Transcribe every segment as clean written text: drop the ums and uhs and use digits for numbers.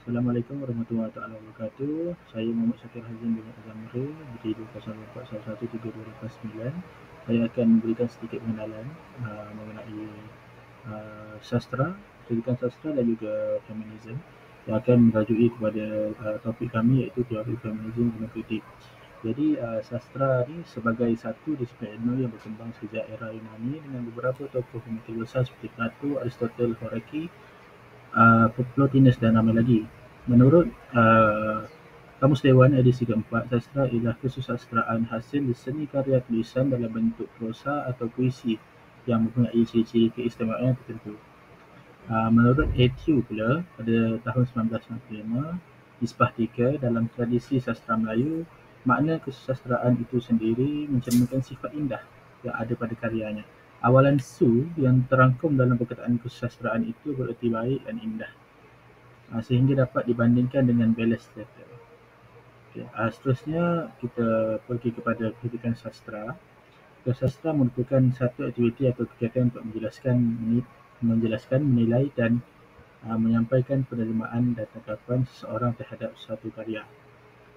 Assalamualaikum warahmatullahi wabarakatuh. Saya Muhammad Syakir Hazim bin Azamri, berjilid 04111329. Saya akan memberikan sedikit pengenalan mengenai sastra, pendidikan sastra dan juga feminisme yang akan merajui kepada topik kami iaitu teori feminisme dan kritik. Jadi sastra ni sebagai satu disiplin ilmu yang berkembang sejak era Yunani dengan beberapa tokoh pemikir besar seperti Plato, Aristotle, Horaki, Plotinus dan ramai lagi. Menurut Kamus Dewan edisi keempat, sastra ialah kesusastraan hasil seni karya tulisan dalam bentuk prosa atau puisi yang mempunyai ciri-ciri keistimewaan tertentu. Menurut Etiu pula, pada tahun 1995, Isbah 3 dalam tradisi sastra Melayu, makna kesusastraan itu sendiri mencerminkan sifat indah yang ada pada karyanya. Awalan su yang terangkum dalam perkataan kesusastraan itu bererti baik dan indah, sehingga dapat dibandingkan dengan ballast letter. Okay. Seterusnya kita pergi kepada pendidikan sastra. Sastra merupakan satu aktiviti atau kegiatan untuk menjelaskan, menilai dan menyampaikan penerimaan dan tanggapan seseorang terhadap suatu karya.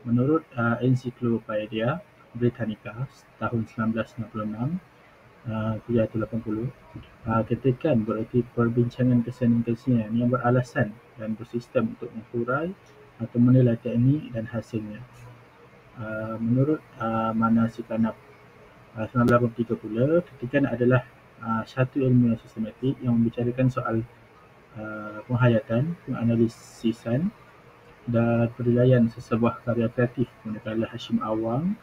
Menurut Encyclopedia Britannica tahun 1996, 780, ketikan bererti perbincangan kesenian yang beralasan dan bersistem untuk menghurai atau menilai teknik dan hasilnya. Menurut Manasikanap 1983 pula, ketikan adalah satu ilmu yang sistematik yang membicarakan soal penghayatan, penganalisisan dan penilaian sesebuah karya kreatif. Manakala Hashim Awang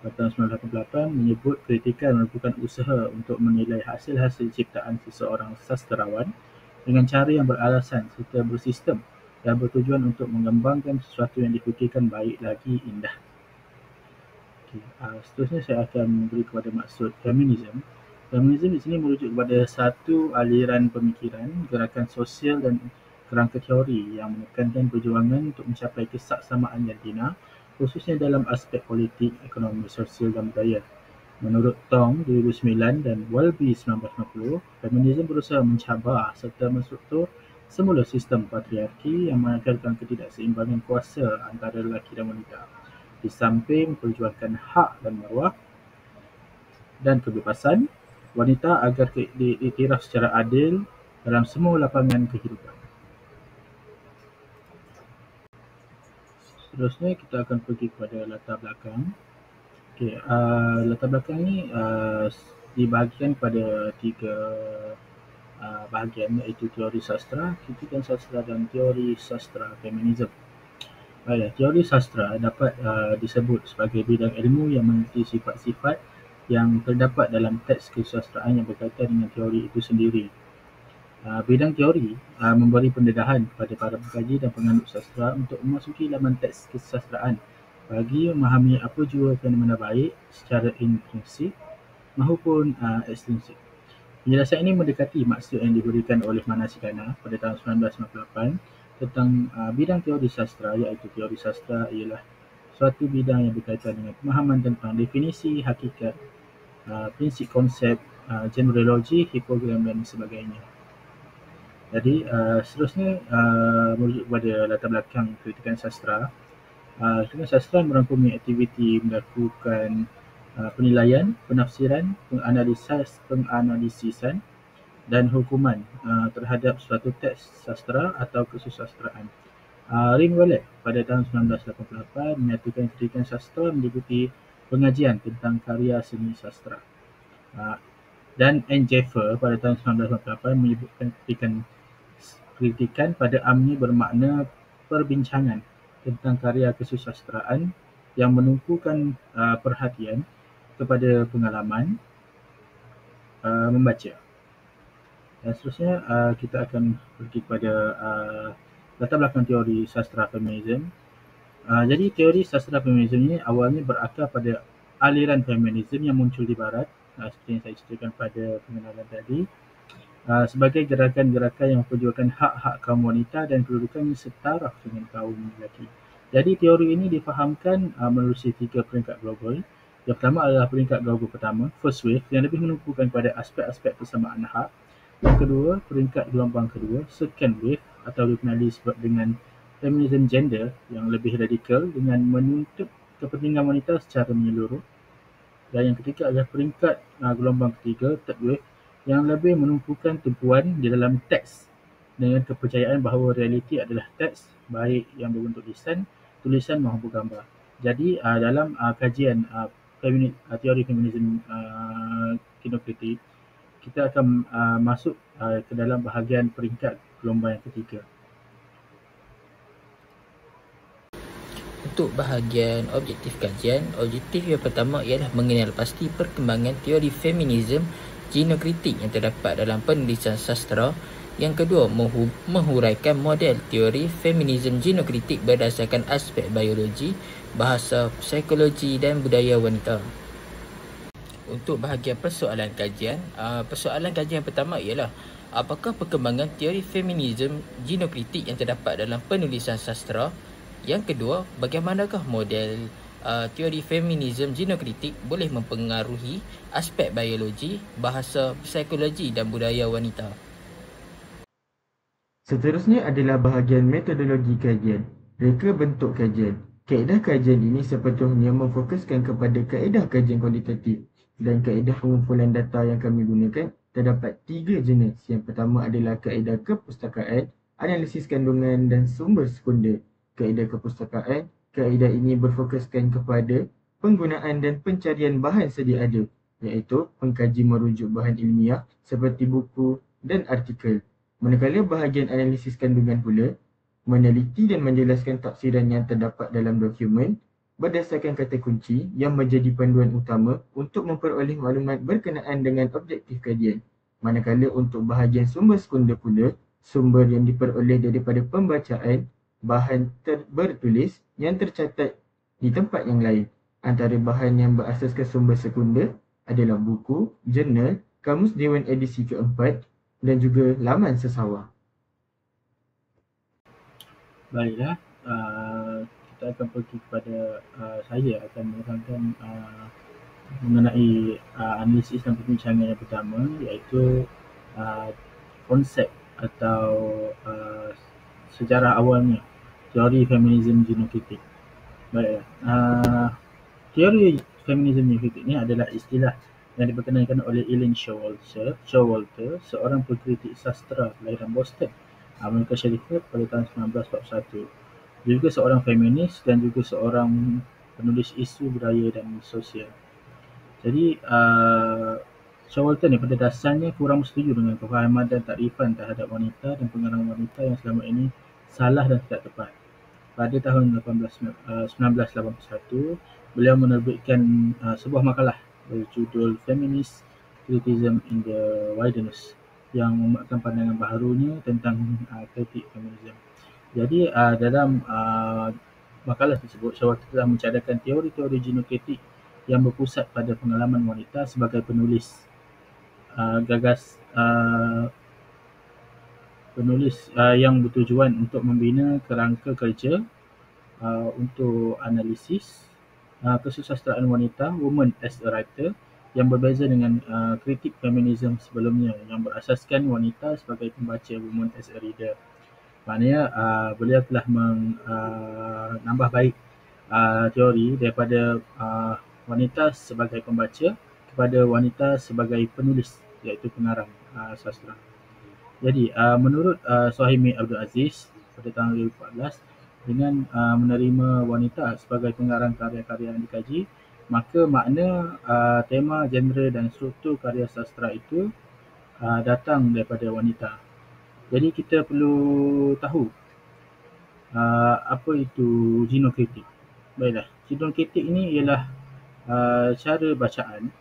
pada tahun 1988 menyebut kritikan merupakan usaha untuk menilai hasil-hasil ciptaan seseorang sastrawan dengan cara yang beralasan serta bersistem dan bertujuan untuk mengembangkan sesuatu yang difikirkan baik lagi indah. Seterusnya saya akan memberi kepada maksud feminisme. Feminisme di sini merujuk kepada satu aliran pemikiran, gerakan sosial dan kerangka teori yang menekankan perjuangan untuk mencapai kesaksamaan jantina, khususnya dalam aspek politik, ekonomi, sosial dan budaya. Menurut Tong 2009 dan Welby 1990, feminisme berusaha mencabar serta menstruktur semula sistem patriarki yang menampilkan ketidakseimbangan kuasa antara lelaki dan wanita, di samping memperjuangkan hak dan maruah dan kebebasan wanita agar diiktiraf secara adil dalam semua lapangan kehidupan. Seterusnya kita akan pergi kepada latar belakang. Okay, latar belakang ni dibahagikan pada tiga bahagian, iaitu teori sastra, kritikan sastra dan teori sastra feminisme. Baiklah, teori sastra dapat disebut sebagai bidang ilmu yang meneliti sifat-sifat yang terdapat dalam teks kesusastraan yang berkaitan dengan teori itu sendiri. Bidang teori memberi pendedahan kepada para pengkaji dan penganut sastra untuk memasuki laman teks kesusastraan bagi memahami apa jua fenomena baik secara intrinsik maupun ekstrinsik. Penjelasan ini mendekati maksud yang diberikan oleh Manasikana pada tahun 1998 tentang bidang teori sastra, iaitu teori sastra ialah suatu bidang yang berkaitan dengan pemahaman tentang definisi, hakikat, prinsip konsep, generologi, hipogram dan sebagainya. Jadi seterusnya merujuk kepada latar belakang kritikan sastra. Kritikan sastra merangkumi aktiviti melakukan penilaian, penafsiran, penganalisisan dan hukuman terhadap suatu teks sastra atau kesusastraan. Rim Wallet pada tahun 1988 menyatakan kritikan sastra meliputi pengajian tentang karya seni sastra. Dan N. Jeffer pada tahun 1988 menyebutkan kritikan pada amnya bermakna perbincangan tentang karya kesusastraan yang menumpukan perhatian kepada pengalaman membaca. Dan seterusnya kita akan pergi kepada latar belakang teori sastra feminisme. Jadi teori sastra feminisme ini awalnya berakar pada aliran feminisme yang muncul di barat, seperti yang saya ceritakan pada pengenalan tadi, sebagai gerakan-gerakan yang memperjuangkan hak-hak kaum wanita dan kedudukannya setara dengan kaum lelaki. Jadi teori ini difahamkan menerusi tiga peringkat global. Yang pertama adalah peringkat global pertama, first wave, yang lebih menumpukan pada aspek-aspek persamaan hak. Yang kedua, peringkat gelombang kedua, second wave, atau dikenali dengan feminism gender yang lebih radikal dengan menuntut kepentingan wanita secara menyeluruh. Dan yang ketiga adalah peringkat gelombang ketiga, third wave, yang lebih menumpukan tumpuan di dalam teks dengan kepercayaan bahawa realiti adalah teks, baik yang berbentuk lisan, tulisan maupun gambar. Jadi dalam kajian teori feminisme kinokritik, kita akan masuk ke dalam bahagian peringkat gelombang yang ketiga. Untuk bahagian objektif kajian, objektif yang pertama ialah mengenal pasti perkembangan teori feminisme ginokritik yang terdapat dalam penulisan sastra. Yang kedua, menghuraikan model teori feminisme ginokritik berdasarkan aspek biologi, bahasa, psikologi dan budaya wanita. Untuk bahagian persoalan kajian yang pertama ialah apakah perkembangan teori feminisme ginokritik yang terdapat dalam penulisan sastra. Yang kedua, bagaimanakah model teori feminisme ginokritik boleh mempengaruhi aspek biologi, bahasa, psikologi dan budaya wanita. Seterusnya adalah bahagian metodologi kajian, reka bentuk kajian. Kaedah kajian ini sepatutnya memfokuskan kepada kaedah kajian kualitatif dan kaedah pengumpulan data yang kami gunakan. Terdapat 3 jenis. Yang pertama adalah kaedah kepustakaan, analisis kandungan dan sumber sekunder. Kaedah kepustakaan, kaedah ini berfokuskan kepada penggunaan dan pencarian bahan sedia ada, iaitu pengkaji merujuk bahan ilmiah seperti buku dan artikel. Manakala bahagian analisis kandungan pula, meneliti dan menjelaskan tafsiran yang terdapat dalam dokumen berdasarkan kata kunci yang menjadi panduan utama untuk memperoleh maklumat berkenaan dengan objektif kajian. Manakala untuk bahagian sumber sekunder pula, sumber yang diperoleh daripada pembacaan bahan bertulis yang tercatat di tempat yang lain. Antara bahan yang berasaskan sumber sekunder adalah buku, jurnal, kamus Dewan edisi keempat dan juga laman sesawah. Baiklah, kita akan pergi kepada saya akan menerangkan mengenai analisis dan perbincangan yang pertama, iaitu konsep atau sejarah awalnya teori feminisme ginokritik. Baiklah, teori feminisme ginokritik ini adalah istilah yang diperkenalkan oleh Elaine Showalter, seorang pengkritik sastra kelahiran Boston, Amerika Syarikat pada tahun 1941. Dia juga seorang feminis dan juga seorang penulis isu budaya dan sosial. Jadi Showalter ni pada dasarnya kurang bersetuju dengan kefahaman dan takrifan terhadap wanita dan pengarang wanita yang selama ini salah dan tidak tepat. Pada tahun 1981, beliau menerbitkan sebuah makalah berjudul Feminist Criticism in the Wilderness yang memuatkan pandangan baharunya tentang kritik feminisme. Jadi dalam makalah tersebut, Showalter telah mencadangkan teori-teori ginokritik yang berpusat pada pengalaman wanita sebagai penulis yang bertujuan untuk membina kerangka kerja untuk analisis kesusastraan wanita, woman as a writer, yang berbeza dengan kritik feminisme sebelumnya yang berasaskan wanita sebagai pembaca, woman as a reader. Maknanya beliau telah menambah baik teori daripada wanita sebagai pembaca kepada wanita sebagai penulis, iaitu pengarang sastra. Jadi menurut Suhaimi Abdul Aziz pada tahun 2014, dengan menerima wanita sebagai pengarang karya-karya yang dikaji, maka makna, tema, genre dan struktur karya sastra itu datang daripada wanita. Jadi kita perlu tahu apa itu ginokritik. Baiklah, ginokritik ini ialah cara bacaan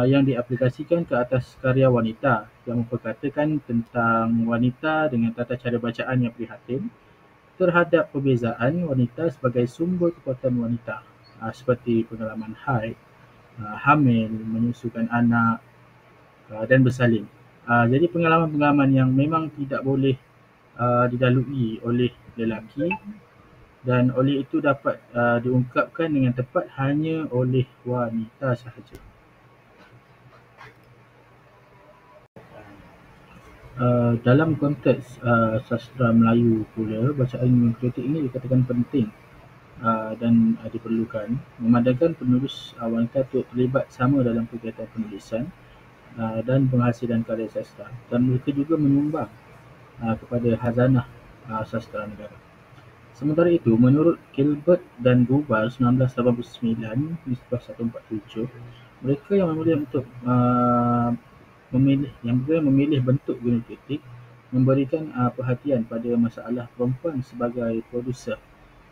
yang diaplikasikan ke atas karya wanita yang memperkatakan tentang wanita dengan tata cara bacaan yang prihatin terhadap perbezaan wanita sebagai sumber kekuatan wanita, seperti pengalaman haid, hamil, menyusukan anak dan bersalin. Jadi pengalaman-pengalaman yang memang tidak boleh dilalui oleh lelaki dan oleh itu dapat diungkapkan dengan tepat hanya oleh wanita sahaja. Dalam konteks sastra Melayu pula, bacaan kritik ini dikatakan penting dan diperlukan, memandangkan penulis wanita turut terlibat sama dalam kegiatan penulisan dan penghasilan karya sastra, dan mereka juga menyumbang kepada khazanah sastra negara. Sementara itu, menurut Gilbert dan Gubar 1989, Nisbah 147, mereka yang memilih bentuk guna kritik memberikan perhatian pada masalah perempuan sebagai produser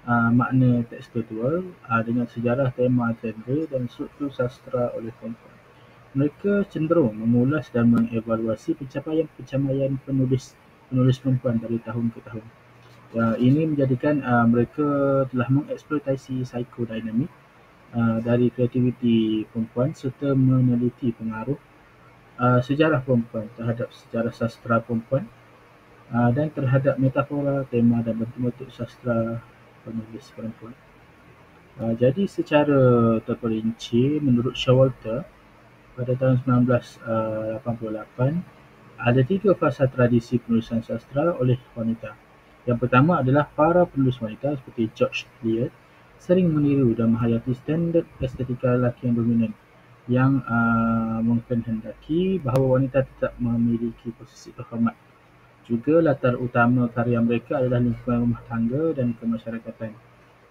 makna tekstual dengan sejarah, tema, genre dan struktur sastra oleh perempuan. Mereka cenderung mengulas dan mengevaluasi pencapaian penulis perempuan dari tahun ke tahun. Ini menjadikan mereka telah mengeksploitasi psikodinamik dari kreativiti perempuan serta meneliti pengaruh sejarah perempuan terhadap sejarah sastra perempuan dan terhadap metafora, tema dan bentuk-bentuk sastra penulis perempuan. Jadi secara terperinci, menurut Showalter, pada tahun 1988, ada 3 fasa tradisi penulisan sastra oleh wanita. Yang pertama adalah para penulis wanita seperti George Eliot sering meniru dan menghayati standard estetika lelaki yang dominan, yang menghendaki bahawa wanita tetap memiliki posisi terhormat. Juga latar utama karya mereka adalah lingkungan rumah tangga dan kemasyarakatan.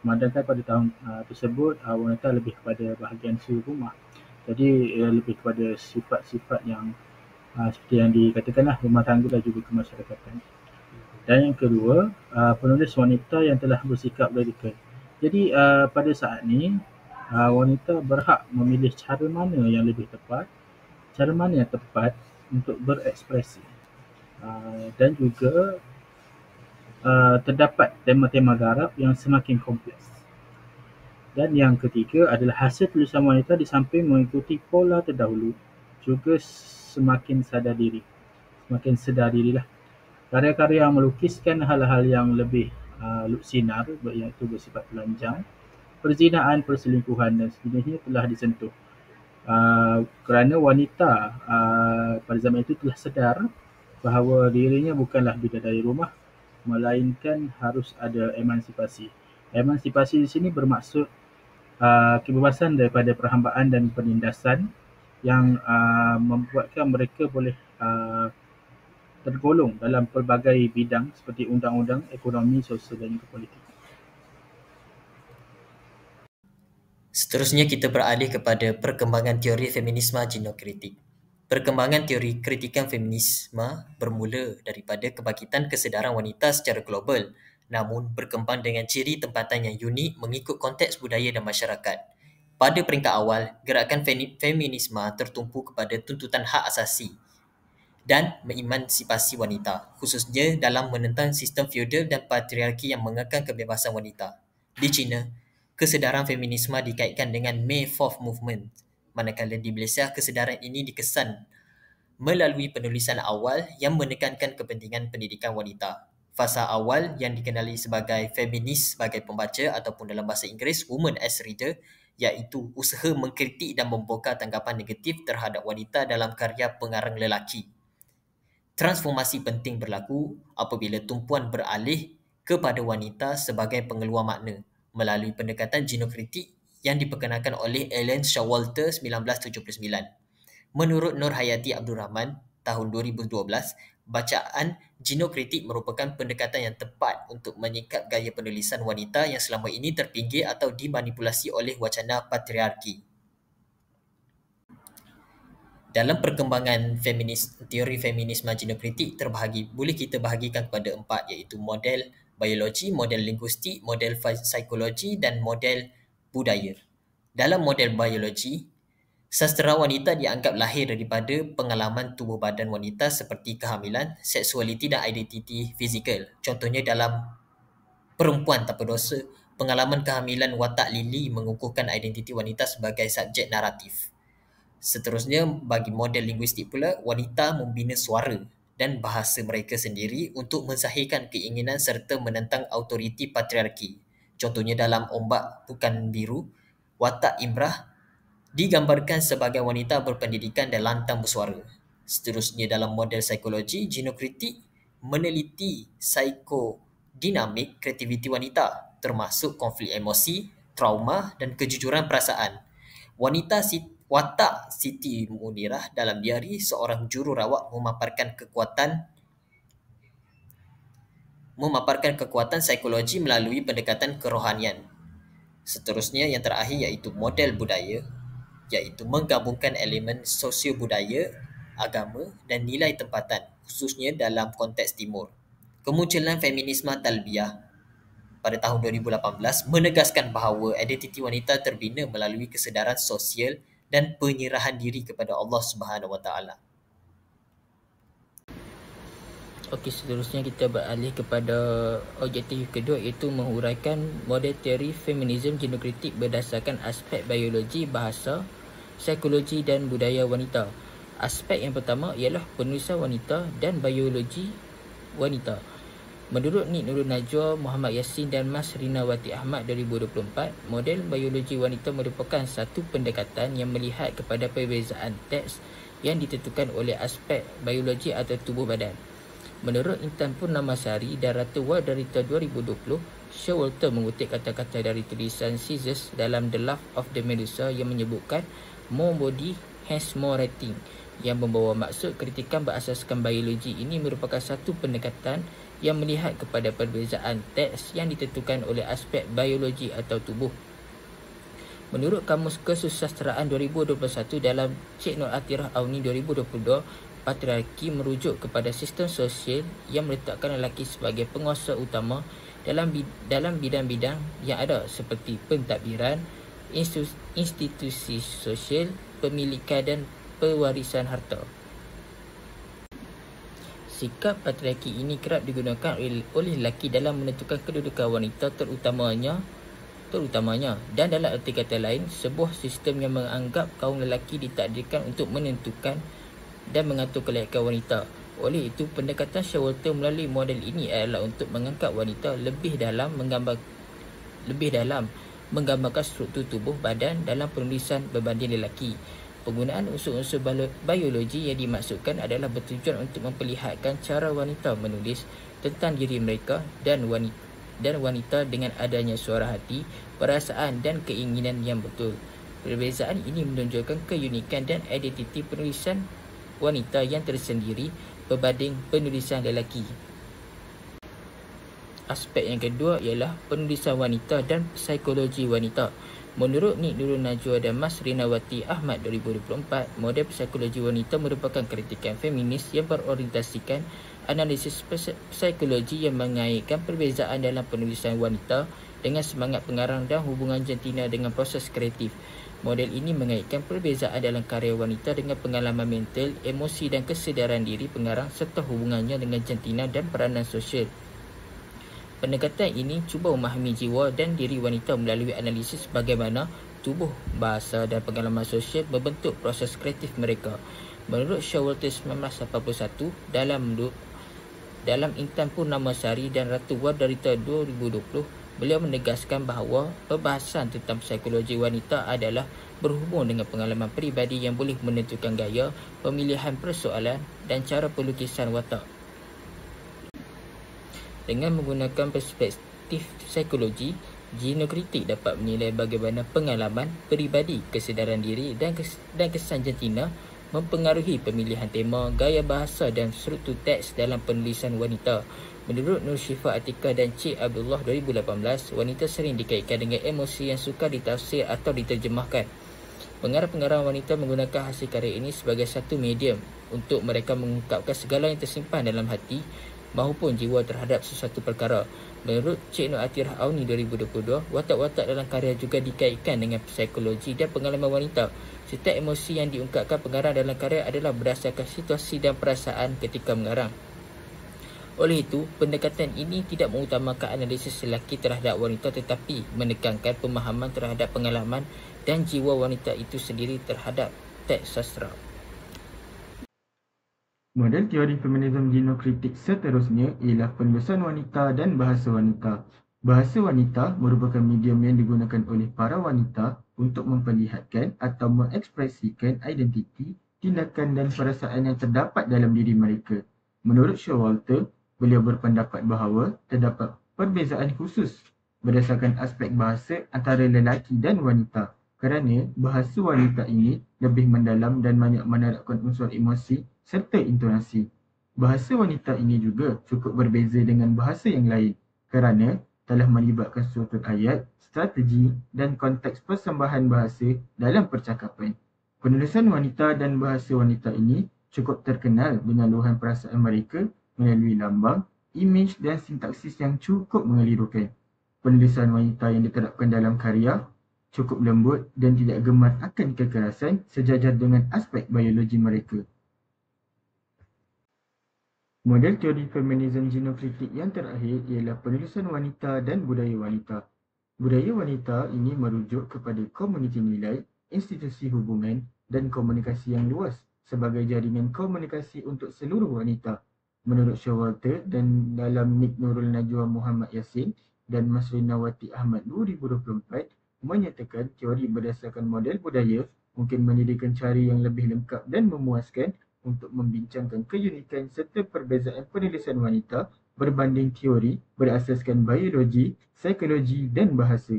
Memandangkan pada tahun tersebut wanita lebih kepada bahagian suri rumah. Jadi lebih kepada sifat-sifat yang seperti yang dikatakanlah rumah tangga dan juga kemasyarakatan. Dan yang kedua, penulis wanita yang telah bersikap radikal. Jadi pada saat ini wanita berhak memilih cara mana yang lebih tepat, cara mana yang tepat untuk berekspresi. Dan juga terdapat tema-tema garap yang semakin kompleks. Dan yang ketiga adalah hasil tulisan wanita di samping mengikuti pola terdahulu juga semakin sedar dirilah. Karya-karya yang melukiskan hal-hal yang lebih luksinar, iaitu bersifat telanjang, perzinaan, perselingkuhan dan sebagainya telah disentuh. Kerana wanita pada zaman itu telah sedar bahawa dirinya bukanlah bidadari rumah, melainkan harus ada emansipasi. Emansipasi di sini bermaksud kebebasan daripada perhambaan dan penindasan yang membuatkan mereka boleh tergolong dalam pelbagai bidang seperti undang-undang, ekonomi, sosial dan juga politik. Seterusnya kita beralih kepada perkembangan teori feminisme ginokritik. Perkembangan teori kritikan feminisme bermula daripada kebangkitan kesedaran wanita secara global, namun berkembang dengan ciri tempatan yang unik mengikut konteks budaya dan masyarakat. Pada peringkat awal, gerakan feminisme tertumpu kepada tuntutan hak asasi dan memansipasi wanita, khususnya dalam menentang sistem feudal dan patriarki yang mengekang kebebasan wanita. Di China, kesedaran feminisme dikaitkan dengan May 4th Movement, manakala di Malaysia kesedaran ini dikesan melalui penulisan awal yang menekankan kepentingan pendidikan wanita. Fasa awal yang dikenali sebagai feminis sebagai pembaca ataupun dalam bahasa Inggeris woman as reader, iaitu usaha mengkritik dan membongkar tanggapan negatif terhadap wanita dalam karya pengarang lelaki. Transformasi penting berlaku apabila tumpuan beralih kepada wanita sebagai pengeluar makna melalui pendekatan ginokritik yang diperkenalkan oleh Ellen Showalter 1979. Menurut Nur Hayati Abdul Rahman tahun 2012, bacaan ginokritik merupakan pendekatan yang tepat untuk menyingkap gaya penulisan wanita yang selama ini terpinggir atau dimanipulasi oleh wacana patriarki. Dalam perkembangan teori feminisme ginokritik boleh kita bahagikan kepada 4, iaitu model biologi, model linguistik, model psikologi dan model budaya. Dalam model biologi, sastera wanita dianggap lahir daripada pengalaman tubuh badan wanita seperti kehamilan, seksualiti dan identiti fizikal. Contohnya dalam Perempuan Tanpa Dosa, pengalaman kehamilan watak Lily mengukuhkan identiti wanita sebagai subjek naratif. Seterusnya, bagi model linguistik pula, wanita membina suara dan bahasa mereka sendiri untuk menzahirkan keinginan serta menentang autoriti patriarki. Contohnya dalam Ombak Bukan Biru, watak Imrah digambarkan sebagai wanita berpendidikan dan lantang bersuara. Seterusnya, dalam model psikologi ginokritik meneliti psikodinamik kreativiti wanita, termasuk konflik emosi, trauma dan kejujuran perasaan. Watak Siti Munirah dalam diari seorang jururawat memaparkan kekuatan psikologi melalui pendekatan kerohanian. Seterusnya, yang terakhir iaitu model budaya, iaitu menggabungkan elemen sosio-budaya, agama dan nilai tempatan, khususnya dalam konteks timur. Kemunculan feminisme talbiyah pada tahun 2018 menegaskan bahawa identiti wanita terbina melalui kesedaran sosial dan penyerahan diri kepada Allah Subhanahu Wa Taala. Okey, seterusnya kita beralih kepada objektif kedua, iaitu menguraikan model teori feminisme ginokritik berdasarkan aspek biologi, bahasa, psikologi dan budaya wanita. Aspek yang pertama ialah penulisan wanita dan biologi wanita. Menurut Nik Nurul Najwa, Muhammad Yassin dan Mas Rinawati Ahmad 2024, model biologi wanita merupakan satu pendekatan yang melihat kepada perbezaan teks yang ditentukan oleh aspek biologi atau tubuh badan. Menurut Intan Purnamasari dan Ratu Wardarita 2020, Showalter mengutip kata-kata dari tulisan Caesars dalam The Love of the Medusa yang menyebutkan more body has more writing, yang membawa maksud kritikan berasaskan biologi ini merupakan satu pendekatan yang melihat kepada perbezaan teks yang ditentukan oleh aspek biologi atau tubuh. Menurut Kamus Kesusasteraan 2021 dalam Cik Nur Atirah Auni 2022, patriarki merujuk kepada sistem sosial yang meletakkan lelaki sebagai penguasa utama dalam bidang-bidang yang ada seperti pentadbiran, institusi sosial, pemilikan dan pewarisan harta. Sikap patriarki ini kerap digunakan oleh lelaki dalam menentukan kedudukan wanita terutamanya dan dalam erti kata lain, sebuah sistem yang menganggap kaum lelaki ditakdirkan untuk menentukan dan mengatur kelayakan wanita. Oleh itu, pendekatan Showalter melalui model ini adalah untuk mengangkat wanita lebih dalam menggambarkan struktur tubuh badan dalam penulisan berbanding lelaki. Penggunaan unsur-unsur biologi yang dimaksudkan adalah bertujuan untuk memperlihatkan cara wanita menulis tentang diri mereka dan wanita dengan adanya suara hati, perasaan dan keinginan yang betul. Perbezaan ini menunjukkan keunikan dan identiti penulisan wanita yang tersendiri berbanding penulisan lelaki. Aspek yang kedua ialah penulisan wanita dan psikologi wanita. Menurut Nik Nurul Najwa dan Mas Rinawati Ahmad 2024, model psikologi wanita merupakan kritikan feminis yang berorientasikan analisis psikologi yang mengaitkan perbezaan dalam penulisan wanita dengan semangat pengarang dan hubungan jantina dengan proses kreatif. Model ini mengaitkan perbezaan dalam karya wanita dengan pengalaman mental, emosi dan kesedaran diri pengarang serta hubungannya dengan jantina dan peranan sosial. Pendekatan ini cuba memahami jiwa dan diri wanita melalui analisis bagaimana tubuh, bahasa dan pengalaman sosial membentuk proses kreatif mereka. Menurut Showalter 1981 dalam Intan Purnamasari dan Ratu Wardarita 2020, beliau menegaskan bahawa perbahasan tentang psikologi wanita adalah berhubung dengan pengalaman peribadi yang boleh menentukan gaya, pemilihan persoalan dan cara pelukisan watak. Dengan menggunakan perspektif psikologi, ginokritik dapat menilai bagaimana pengalaman peribadi, kesedaran diri dan kesan jantina mempengaruhi pemilihan tema, gaya bahasa dan struktur teks dalam penulisan wanita. Menurut Nur Syifa Atika dan Cik Abdullah 2018, wanita sering dikaitkan dengan emosi yang sukar ditafsir atau diterjemahkan. Pengarang-pengarang wanita menggunakan hasil karya ini sebagai satu medium untuk mereka mengungkapkan segala yang tersimpan dalam hati maupun jiwa terhadap sesuatu perkara. Menurut Cik Nur Atirah Auni 2022, watak-watak dalam karya juga dikaitkan dengan psikologi dan pengalaman wanita. Setiap emosi yang diungkapkan pengarang dalam karya adalah berdasarkan situasi dan perasaan ketika mengarang. Oleh itu, pendekatan ini tidak mengutamakan analisis lelaki terhadap wanita tetapi menekankan pemahaman terhadap pengalaman dan jiwa wanita itu sendiri terhadap teks sastra. Model teori feminisme ginokritik seterusnya ialah penulisan wanita dan bahasa wanita. Bahasa wanita merupakan medium yang digunakan oleh para wanita untuk memperlihatkan atau mengekspresikan identiti, tindakan dan perasaan yang terdapat dalam diri mereka. Menurut Showalter, beliau berpendapat bahawa terdapat perbezaan khusus berdasarkan aspek bahasa antara lelaki dan wanita kerana bahasa wanita ini lebih mendalam dan banyak menerapkan unsur emosi serta intonasi. Bahasa wanita ini juga cukup berbeza dengan bahasa yang lain kerana telah melibatkan struktur ayat, strategi dan konteks persembahan bahasa dalam percakapan. Penulisan wanita dan bahasa wanita ini cukup terkenal dengan luahan perasaan mereka melalui lambang, imej dan sintaksis yang cukup mengelirukan. Penulisan wanita yang diterapkan dalam karya cukup lembut dan tidak gemar akan kekerasan sejajar dengan aspek biologi mereka. Model teori feminisme genokritik yang terakhir ialah penulisan wanita dan budaya wanita. Budaya wanita ini merujuk kepada komuniti nilai, institusi hubungan dan komunikasi yang luas sebagai jaringan komunikasi untuk seluruh wanita. Menurut Showalter dan dalam Nik Nurul Najwa Muhammad Yassin dan Masrinawati Ahmad 2024 menyatakan teori berdasarkan model budaya mungkin menyediakan cara yang lebih lengkap dan memuaskan untuk membincangkan keunikan serta perbezaan penulisan wanita berbanding teori berasaskan biologi, psikologi dan bahasa.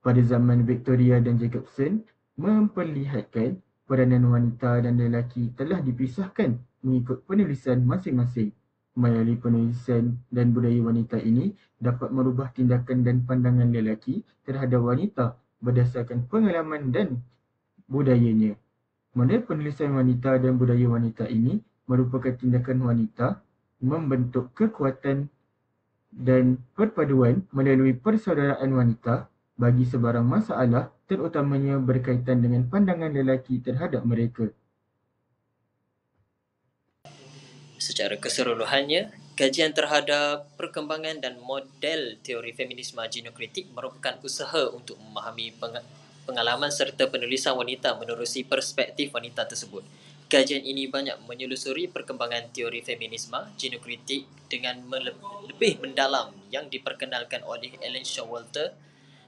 Pada zaman Victoria dan Jacobson, memperlihatkan peranan wanita dan lelaki telah dipisahkan mengikut penulisan masing-masing. Melalui penulisan dan budaya wanita ini dapat merubah tindakan dan pandangan lelaki terhadap wanita berdasarkan pengalaman dan budayanya. Model penulisan wanita dan budaya wanita ini merupakan tindakan wanita membentuk kekuatan dan perpaduan melalui persaudaraan wanita bagi sebarang masalah terutamanya berkaitan dengan pandangan lelaki terhadap mereka. Secara keseluruhannya, kajian terhadap perkembangan dan model teori feminisme genokritik merupakan usaha untuk memahami pengalaman serta penulisan wanita menerusi perspektif wanita tersebut. Kajian ini banyak menyelusuri perkembangan teori feminisme genokritik dengan lebih mendalam yang diperkenalkan oleh Alan Showalter,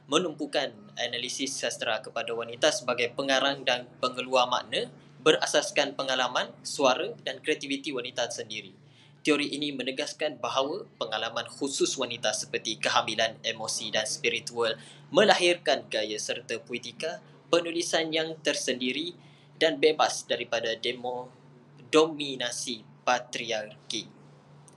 menumpukan analisis sastra kepada wanita sebagai pengarang dan pengeluar makna berasaskan pengalaman, suara dan kreativiti wanita sendiri. Teori ini menegaskan bahawa pengalaman khusus wanita seperti kehamilan, emosi dan spiritual melahirkan gaya serta poetika penulisan yang tersendiri dan bebas daripada dominasi patriarki.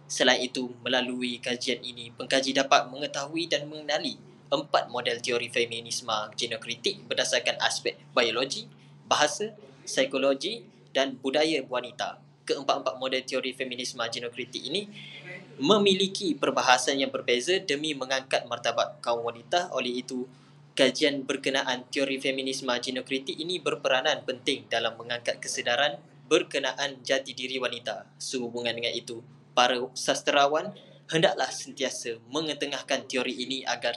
Selain itu, melalui kajian ini, pengkaji dapat mengetahui dan mengenali 4 model teori feminisme genokritik berdasarkan aspek biologi, bahasa, psikologi dan budaya wanita. Keempat-empat model teori feminisme genokritik ini memiliki perbahasan yang berbeza demi mengangkat martabat kaum wanita. Oleh itu, kajian berkenaan teori feminisme genokritik ini berperanan penting dalam mengangkat kesedaran berkenaan jati diri wanita. Sehubungan dengan itu, para sastrawan hendaklah sentiasa mengetengahkan teori ini agar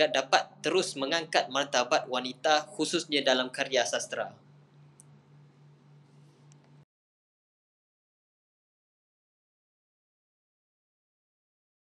dapat terus mengangkat martabat wanita khususnya dalam karya sastra.